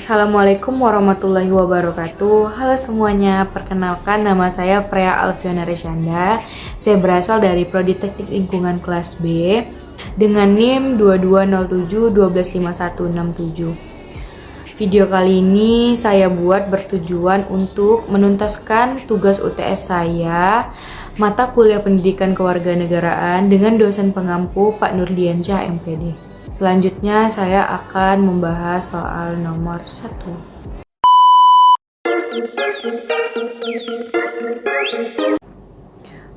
Assalamualaikum warahmatullahi wabarakatuh. Halo semuanya, perkenalkan nama saya Freya Alfiana Resyanda. Saya berasal dari Prodi Teknik Lingkungan kelas B dengan NIM 2207125167. Video kali ini saya buat bertujuan untuk menuntaskan tugas UTS saya mata kuliah Pendidikan Kewarganegaraan dengan dosen pengampu Pak Nurdiansyah MPD. Selanjutnya saya akan membahas soal nomor 1.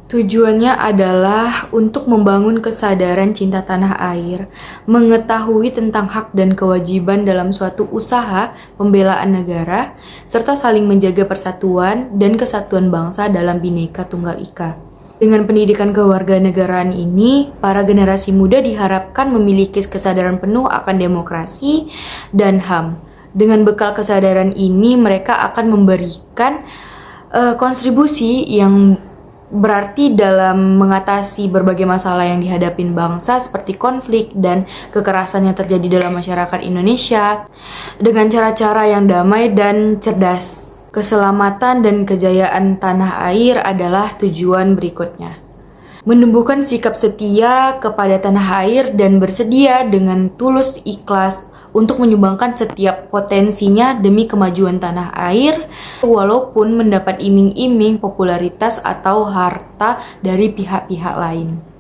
Tujuannya adalah untuk membangun kesadaran cinta tanah air, mengetahui tentang hak dan kewajiban dalam suatu usaha pembelaan negara, serta saling menjaga persatuan dan kesatuan bangsa dalam Bhinneka Tunggal Ika. Dengan pendidikan kewarganegaraan ini, para generasi muda diharapkan memiliki kesadaran penuh akan demokrasi dan HAM. Dengan bekal kesadaran ini, mereka akan memberikan kontribusi yang berarti dalam mengatasi berbagai masalah yang dihadapin bangsa seperti konflik dan kekerasan yang terjadi dalam masyarakat Indonesia dengan cara-cara yang damai dan cerdas. Keselamatan dan kejayaan tanah air adalah tujuan berikutnya. Menumbuhkan sikap setia kepada tanah air dan bersedia dengan tulus ikhlas untuk menyumbangkan setiap potensinya demi kemajuan tanah air, walaupun mendapat iming-iming popularitas atau harta dari pihak-pihak lain.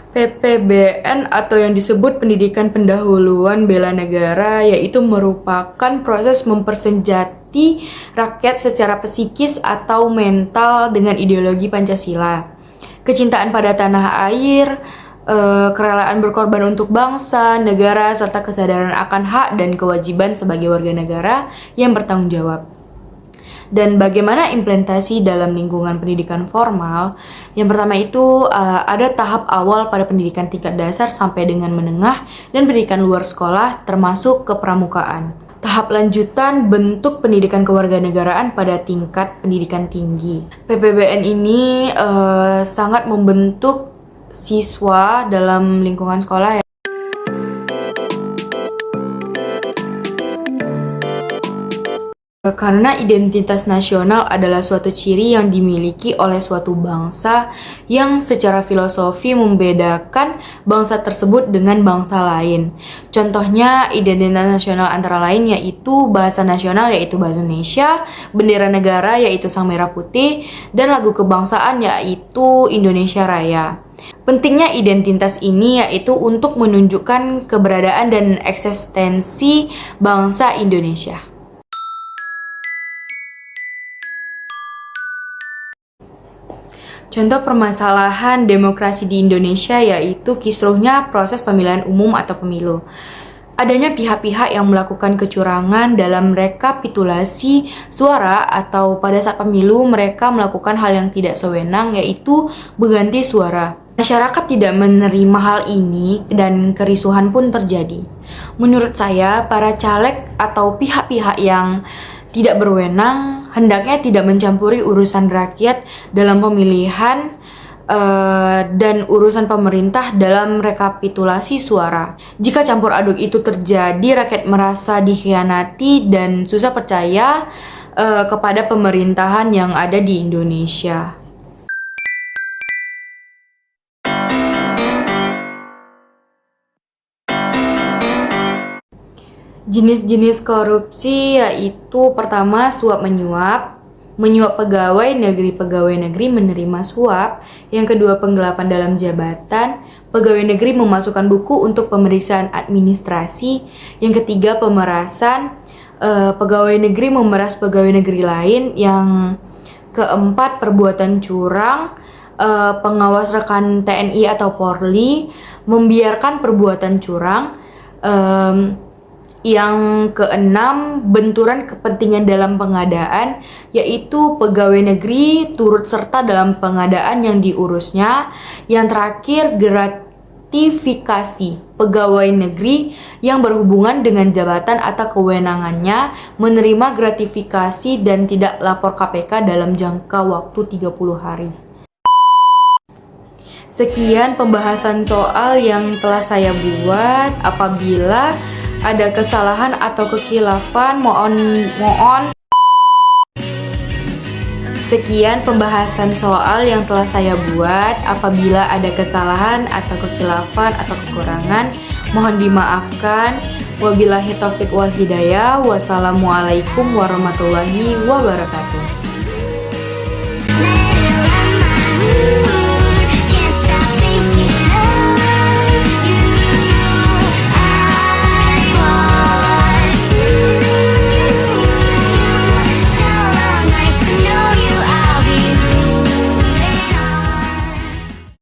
PPBN atau yang disebut Pendidikan Pendahuluan Bela Negara yaitu merupakan proses mempersenjati rakyat secara psikis atau mental dengan ideologi Pancasila. Kecintaan pada tanah air, kerelaan berkorban untuk bangsa, negara, serta kesadaran akan hak dan kewajiban sebagai warga negara yang bertanggung jawab. Dan bagaimana implementasi dalam lingkungan pendidikan formal? Yang pertama itu ada tahap awal pada pendidikan tingkat dasar sampai dengan menengah dan pendidikan luar sekolah termasuk kepramukaan. Tahap lanjutan bentuk pendidikan kewarganegaraan pada tingkat pendidikan tinggi. PPBN ini sangat membentuk siswa dalam lingkungan sekolah ya. Karena identitas nasional adalah suatu ciri yang dimiliki oleh suatu bangsa yang secara filosofi membedakan bangsa tersebut dengan bangsa lain. Contohnya identitas nasional antara lain yaitu bahasa nasional yaitu bahasa Indonesia, bendera negara yaitu sang merah putih, dan lagu kebangsaan yaitu Indonesia Raya. Pentingnya identitas ini yaitu untuk menunjukkan keberadaan dan eksistensi bangsa Indonesia. Contoh permasalahan demokrasi di Indonesia yaitu kisruhnya proses pemilihan umum atau pemilu. Adanya pihak-pihak yang melakukan kecurangan dalam rekapitulasi suara atau pada saat pemilu mereka melakukan hal yang tidak sewenang yaitu berganti suara. Masyarakat tidak menerima hal ini dan kerisuhan pun terjadi. Menurut saya, para caleg atau pihak-pihak yang tidak berwenang hendaknya tidak mencampuri urusan rakyat dalam pemilihan dan urusan pemerintah dalam rekapitulasi suara. Jika campur aduk itu terjadi, rakyat merasa dikhianati dan susah percaya kepada pemerintahan yang ada di Indonesia. Jenis-jenis korupsi yaitu pertama suap menyuap pegawai negeri menerima suap, yang kedua penggelapan dalam jabatan, pegawai negeri memasukkan buku untuk pemeriksaan administrasi, yang ketiga pemerasan, pegawai negeri memeras pegawai negeri lain, yang keempat perbuatan curang, pengawas rekan TNI atau Polri membiarkan perbuatan curang, yang keenam, benturan kepentingan dalam pengadaan, yaitu pegawai negeri turut serta dalam pengadaan yang diurusnya. Yang terakhir, gratifikasi pegawai negeri yang berhubungan dengan jabatan atau kewenangannya menerima gratifikasi dan tidak lapor KPK dalam jangka waktu 30 hari. Sekian pembahasan soal yang telah saya buat. Apabila ada kesalahan atau kekhilafan, mohon. Sekian pembahasan soal yang telah saya buat. Apabila ada kesalahan atau kekhilafan atau kekurangan, mohon dimaafkan. Wabillahi taufiq wal hidayah. Wassalamualaikum warahmatullahi wabarakatuh.